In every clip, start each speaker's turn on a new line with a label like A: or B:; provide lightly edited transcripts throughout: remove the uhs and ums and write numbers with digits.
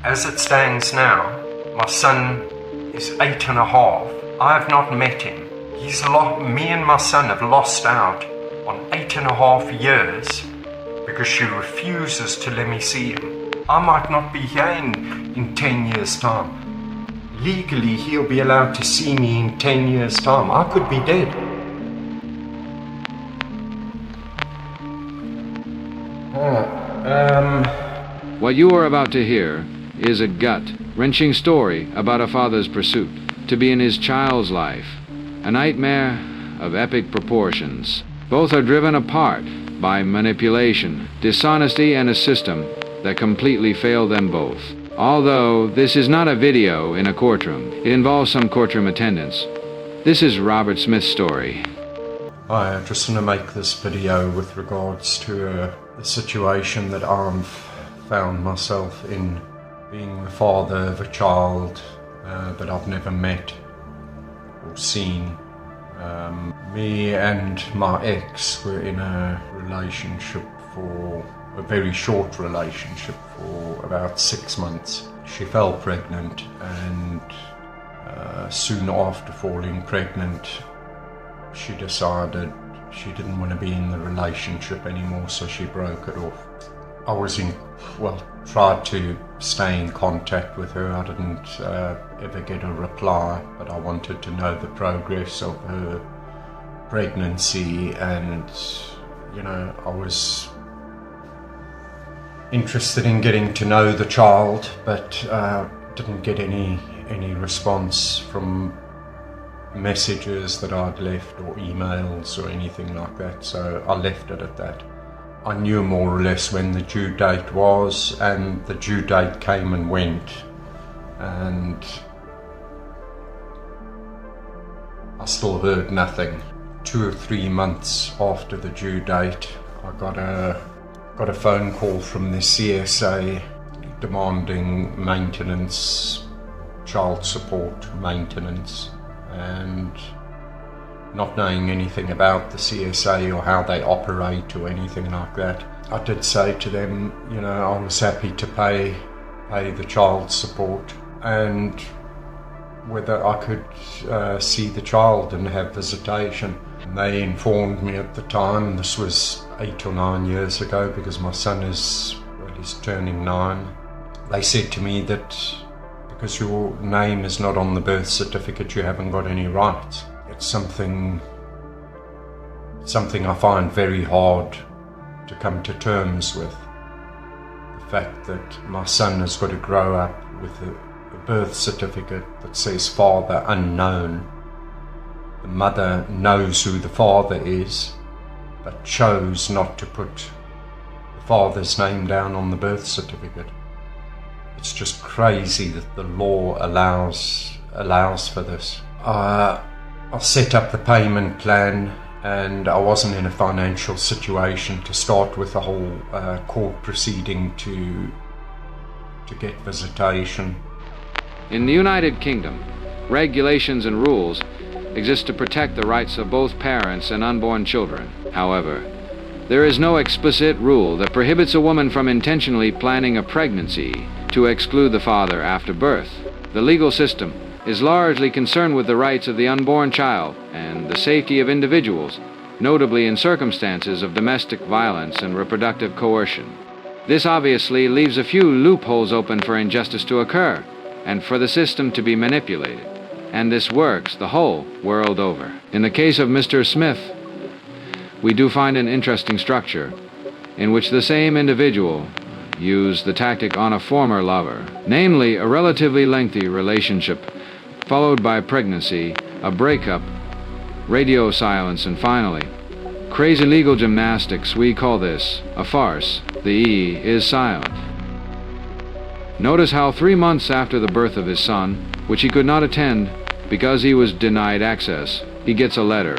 A: As it stands now, my son is 8.5. I have not met him. Me and my son have lost out on 8.5 years because she refuses to let me see him. I might not be here in 10 years' time. Legally, he'll be allowed to see me in 10 years' time. I could be dead.
B: What you are about to hear is a gut-wrenching story about a father's pursuit to be in his child's life, a nightmare of epic proportions. Both are driven apart by manipulation, dishonesty, and a system that completely failed them both. Although this is not a video in a courtroom, it involves some courtroom attendance. This is Robert Smith's story.
A: Hi, I just want to make this video with regards to the situation that I've found myself in, being the father of a child that I've never met or seen. Me and my ex were in a relationship a very short relationship for about 6 months. She fell pregnant, and soon after falling pregnant, she decided she didn't want to be in the relationship anymore, so she broke it off. I tried to stay in contact with her. I didn't ever get a reply, but I wanted to know the progress of her pregnancy, and I was interested in getting to know the child, but didn't get any response from messages that I'd left or emails or anything like that, so I left it at that. I knew more or less when the due date was, and the due date came and went, and I still heard nothing. 2 or 3 months after the due date, I got a phone call from the CSA demanding maintenance, child support maintenance, and not knowing anything about the CSA or how they operate or anything like that. I did say to them, I was happy to pay the child support, and whether I could see the child and have visitation. And they informed me at the time, this was 8 or 9 years ago, because my son is turning 9. They said to me that because your name is not on the birth certificate, you haven't got any rights. It's something I find very hard to come to terms with. The fact that my son has got to grow up with a birth certificate that says father unknown. The mother knows who the father is, but chose not to put the father's name down on the birth certificate. It's just crazy that the law allows for this. I set up the payment plan, and I wasn't in a financial situation to start with the whole court proceeding to get visitation.
B: In the United Kingdom, regulations and rules exist to protect the rights of both parents and unborn children. However, there is no explicit rule that prohibits a woman from intentionally planning a pregnancy to exclude the father after birth. The legal system is largely concerned with the rights of the unborn child and the safety of individuals, notably in circumstances of domestic violence and reproductive coercion. This obviously leaves a few loopholes open for injustice to occur and for the system to be manipulated. And this works the whole world over. In the case of Mr. Smith, we do find an interesting structure in which the same individual used the tactic on a former lover, namely a relatively lengthy relationship followed by pregnancy, a breakup, radio silence, and finally, crazy legal gymnastics. We call this a farce. The E is silent. Notice how 3 months after the birth of his son, which he could not attend because he was denied access, he gets a letter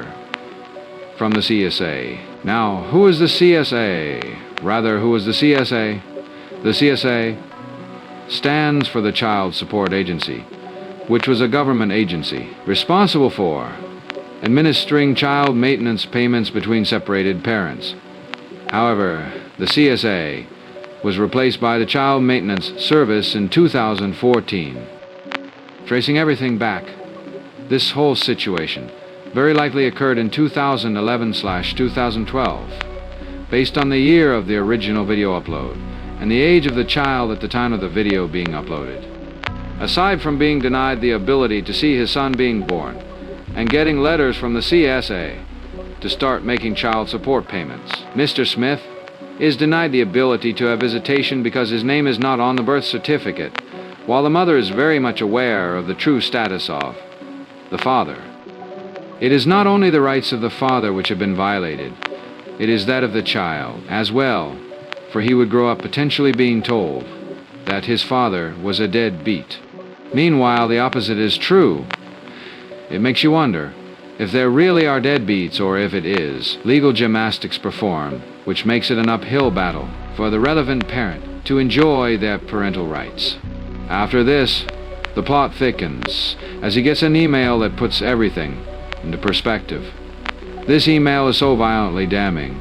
B: from the CSA. Now, who is the CSA? Rather, who is the CSA? The CSA stands for the Child Support Agency, which was a government agency responsible for administering child maintenance payments between separated parents. However, the CSA was replaced by the Child Maintenance Service in 2014. Tracing everything back, this whole situation very likely occurred in 2011/2012, based on the year of the original video upload and the age of the child at the time of the video being uploaded. Aside from being denied the ability to see his son being born and getting letters from the CSA to start making child support payments, Mr. Smith is denied the ability to have visitation because his name is not on the birth certificate, while the mother is very much aware of the true status of the father. It is not only the rights of the father which have been violated, it is that of the child as well, for he would grow up potentially being told that his father was a deadbeat. Meanwhile, the opposite is true. It makes you wonder if there really are deadbeats or if it is legal gymnastics performed, which makes it an uphill battle for the relevant parent to enjoy their parental rights. After this, the plot thickens as he gets an email that puts everything into perspective. This email is so violently damning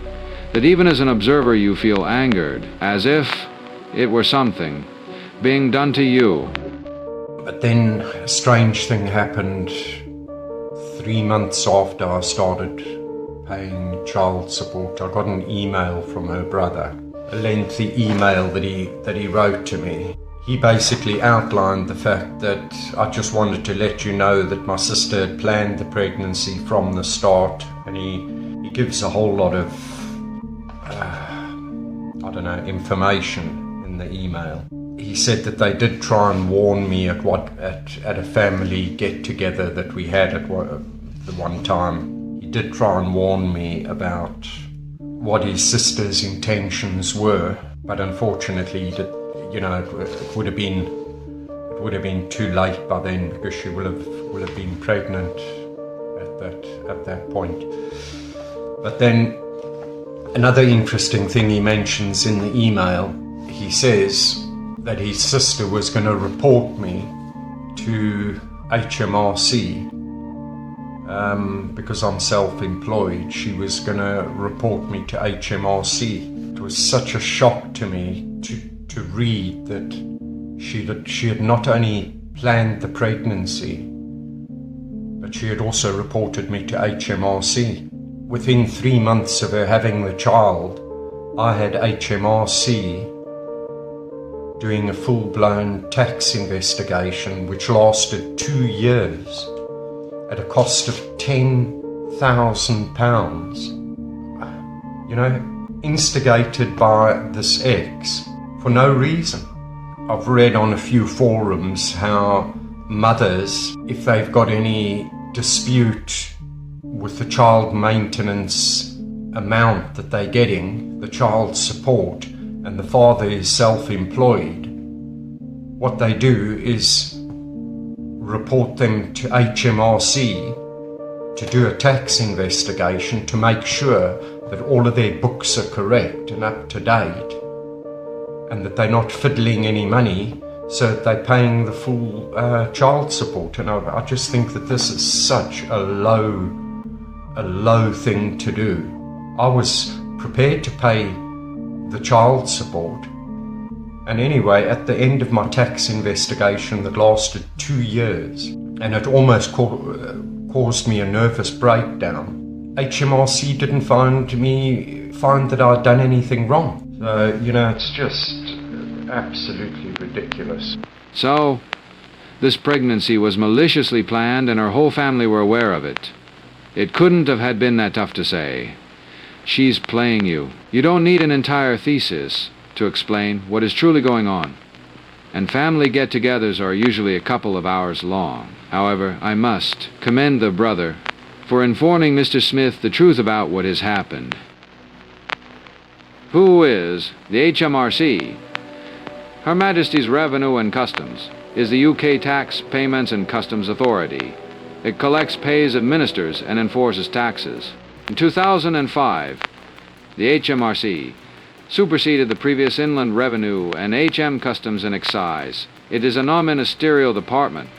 B: that even as an observer you feel angered, as if it were something being done to you.
A: But then a strange thing happened 3 months after I started paying child support. I got an email from her brother, a lengthy email that he wrote to me. He basically outlined the fact that I just wanted to let you know that my sister had planned the pregnancy from the start, and he gives a whole lot of information in the email. He said that they did try and warn me at a family get-together that we had at the one time. He did try and warn me about what his sister's intentions were, but unfortunately, it would have been too late by then, because she will have been pregnant at that point. But then another interesting thing he mentions in the email, he says that his sister was going to report me to HMRC because I'm self-employed. She was going to report me to HMRC. It was such a shock to me to read that she had not only planned the pregnancy, but she had also reported me to HMRC. Within 3 months of her having the child, I had HMRC doing a full-blown tax investigation which lasted 2 years at a cost of £10,000, instigated by this ex for no reason. I've read on a few forums how mothers, if they've got any dispute with the child maintenance amount that they're getting, the child support, and the father is self-employed, what they do is report them to HMRC to do a tax investigation to make sure that all of their books are correct and up to date, and that they're not fiddling any money, so that they're paying the full child support. And I just think that this is such a low thing to do. I was prepared to pay the child support, and anyway, at the end of my tax investigation that lasted 2 years, and it almost caused me a nervous breakdown, HMRC didn't find that I'd done anything wrong. So, it's just absolutely ridiculous.
B: So, this pregnancy was maliciously planned and her whole family were aware of it. It couldn't have had been that tough to say. She's playing you. You don't need an entire thesis to explain what is truly going on. And family get-togethers are usually a couple of hours long. However, I must commend the brother for informing Mr. Smith the truth about what has happened. Who is the HMRC? Her Majesty's Revenue and Customs is the UK Tax Payments and Customs Authority. It collects, pays, administers, and enforces taxes. In 2005, the HMRC superseded the previous Inland Revenue and HM Customs and Excise. It is a non-ministerial department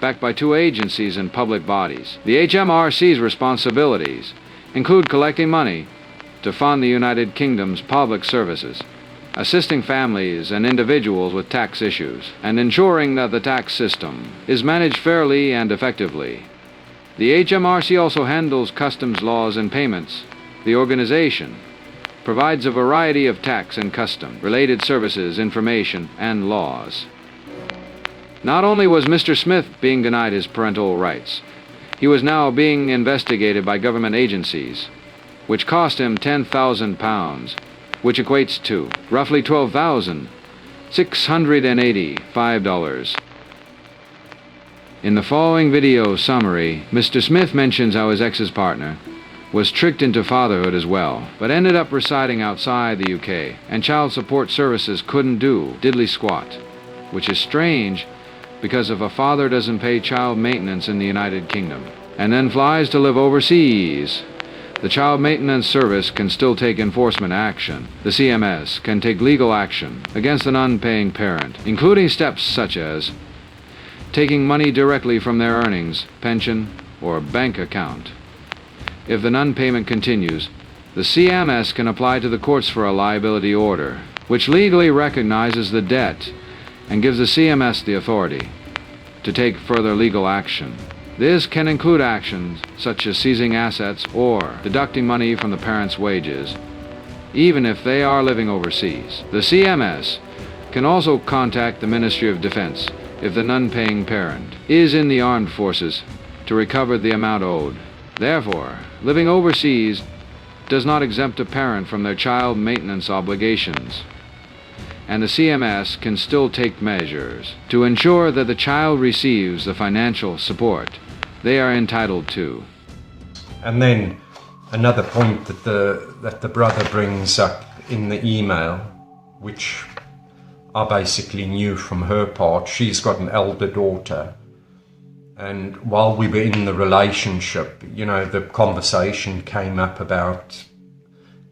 B: backed by 2 agencies and public bodies. The HMRC's responsibilities include collecting money to fund the United Kingdom's public services, assisting families and individuals with tax issues, and ensuring that the tax system is managed fairly and effectively. The HMRC also handles customs laws and payments. The organization provides a variety of tax and custom-related services, information, and laws. Not only was Mr. Smith being denied his parental rights, he was now being investigated by government agencies, which cost him £10,000, which equates to roughly $12,685. In the following video summary, Mr. Smith mentions how his ex's partner was tricked into fatherhood as well, but ended up residing outside the UK, and child support services couldn't do diddly squat, which is strange because if a father doesn't pay child maintenance in the United Kingdom and then flies to live overseas, the Child Maintenance Service can still take enforcement action. The CMS can take legal action against an unpaying parent, including steps such as taking money directly from their earnings, pension, or bank account. If the non-payment continues, the CMS can apply to the courts for a liability order, which legally recognizes the debt and gives the CMS the authority to take further legal action. This can include actions such as seizing assets or deducting money from the parent's wages, even if they are living overseas. The CMS can also contact the Ministry of Defense if the non-paying parent is in the armed forces to recover the amount owed. Therefore, living overseas does not exempt a parent from their child maintenance obligations, and the CMS can still take measures to ensure that the child receives the financial support they are entitled to.
A: And then another point that the brother brings up in the email, which I basically knew from her part, she's got an elder daughter, and while we were in the relationship, you know, the conversation came up about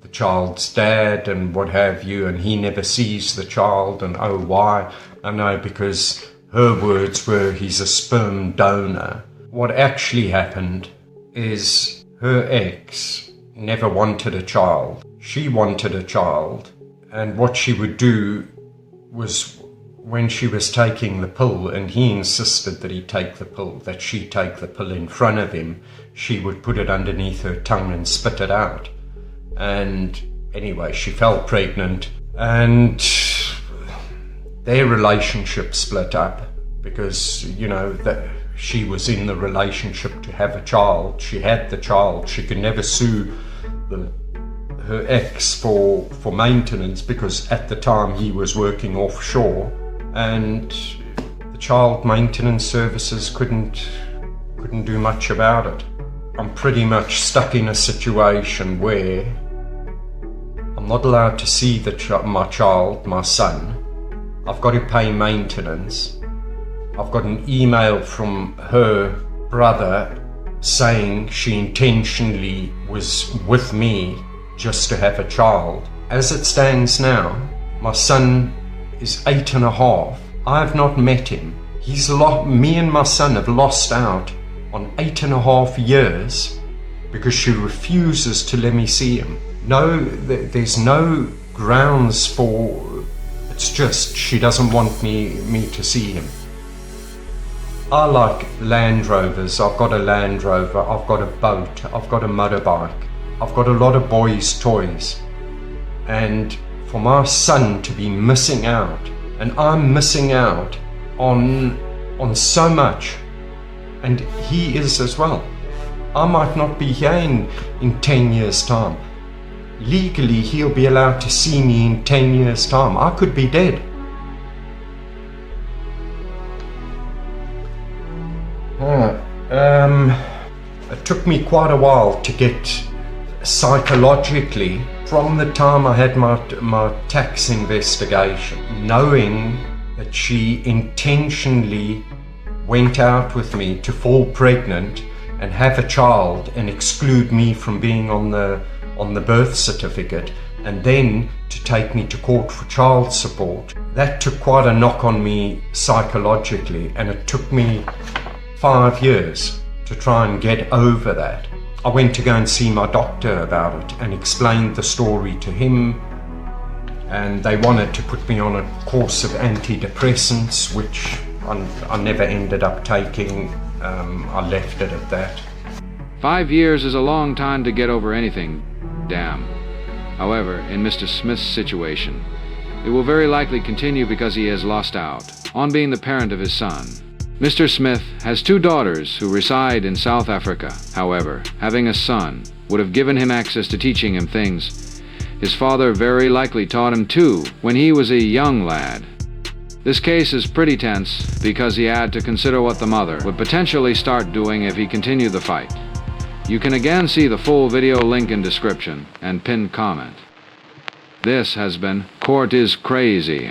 A: the child's dad and what have you, and he never sees the child, and oh, why? I know, because her words were, he's a sperm donor. What actually happened is her ex never wanted a child. She wanted a child, and what she would do was, when she was taking the pill and he insisted that he take the pill, that she take the pill in front of him, she would put it underneath her tongue and spit it out. And anyway, she fell pregnant, and their relationship split up because, you know, that she was in the relationship to have a child. She had the child. She could never sue her ex for maintenance because at the time he was working offshore, and the child maintenance services couldn't do much about it. I'm pretty much stuck in a situation where I'm not allowed to see my child, my son. I've got to pay maintenance. I've got an email from her brother saying she intentionally was with me just to have a child. As it stands now, my son is 8.5. I have not met him. Me and my son have lost out on 8.5 years because she refuses to let me see him. No, there's no grounds for, it's just she doesn't want me to see him. I like Land Rovers. I've got a Land Rover, I've got a boat, I've got a motorbike, I've got a lot of boys' toys. And for my son to be missing out, and I'm missing out on so much, and he is as well. I might not be here in 10 years' time. Legally, he'll be allowed to see me in 10 years' time. I could be dead. It took me quite a while to get psychologically, from the time I had my tax investigation, knowing that she intentionally went out with me to fall pregnant and have a child and exclude me from being on the birth certificate, and then to take me to court for child support. That took quite a knock on me psychologically, and it took me 5 years to try and get over that. I went to go and see my doctor about it and explained the story to him, and they wanted to put me on a course of antidepressants, which I never ended up taking. I left it at that.
B: 5 years is a long time to get over anything, damn. However, in Mr. Smith's situation, it will very likely continue because he has lost out on being the parent of his son. Mr. Smith has 2 daughters who reside in South Africa. However, having a son would have given him access to teaching him things his father very likely taught him too when he was a young lad. This case is pretty tense because he had to consider what the mother would potentially start doing if he continued the fight. You can again see the full video link in description and pinned comment. This has been Court is Crazy.